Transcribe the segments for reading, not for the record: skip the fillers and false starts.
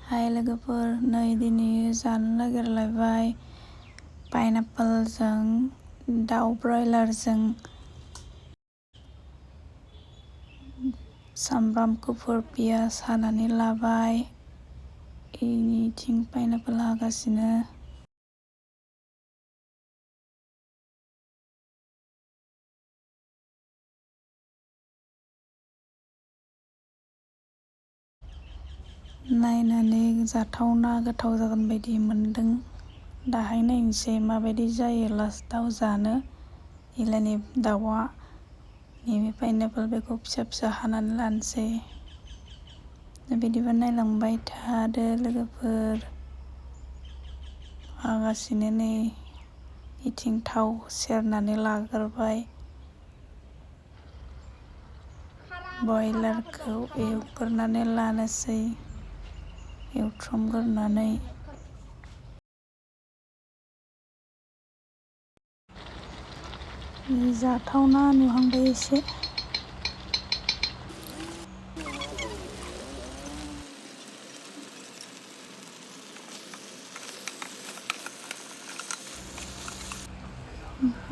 हाय लोगोफोर, नै दिनै जानो नागिरलायबाय पाइनापोलजों दाउ ब्रयलारजों सामब्राम गुफुर पियाज हानानै लाबाय। इनिथिं पाइनापोल हागासिनो। नायनानै जाथावना गोथाव जागोन बायदि मोनदों। दाहाय नायनोसै माबायदि जायो लास्टाव जानो। इलानि दाउआ नैबे पाइनापोल बेखौ फिसा फिसा हानानै लानोसै। बिदिबा नायलांबाय थादो लोगोफोर। हागासिनो नै इथिं थाव सेरनानै लाग्रोबाय। बयलारखौ एवग्रोनानै लानोसै। एवथ्रमग्रोनानै जाथावना नुहांबाय एसे।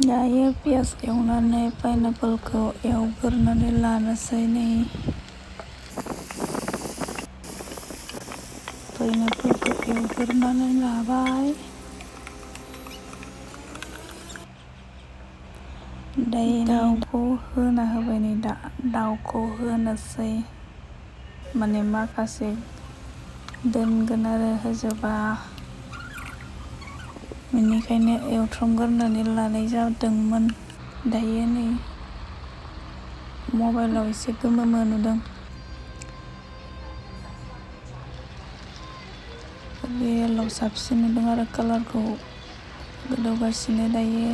दायो पियाज एवनानै पाइनापोलखौ एवग्रोनानै लानोसै नै। पाइनापोलखौ एवग्रोनानै लाबाय। दायो दाउखौ होना होबाय नै दा दाउखौ होनोसै। माने माखासे दोनगोन आरो होजोबा। बेनिखायनो एवथ्रमग्रोनानै लानाय जादोंमोन। दायो नै मबाइलाव एसे गोमो नुदों। रियेलाव साबसिन नुदों आरो कालारखौ। गोदौगासिनो दायो।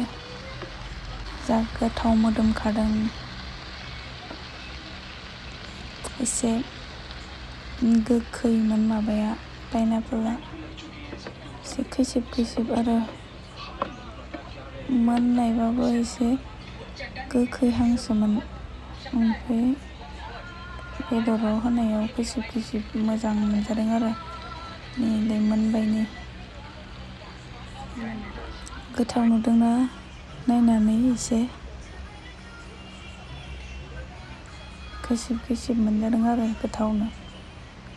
जा गोथाव मोदोमखादों। एसे गोखैमोन माबाया पाइनापोला। एसे खैसिब खैसिब आरो मोननायबाबो एसे गोखैहांसोमोन। ओमफ्राय बेदराव होनायाव खैसिब खैसिब मोजां मोनजादों आरो। नै मोनबाय नै। गोथाव नुदोंना नायनानै एसे। खैसिब खैसिब मोनजादों आरो गोथावनो।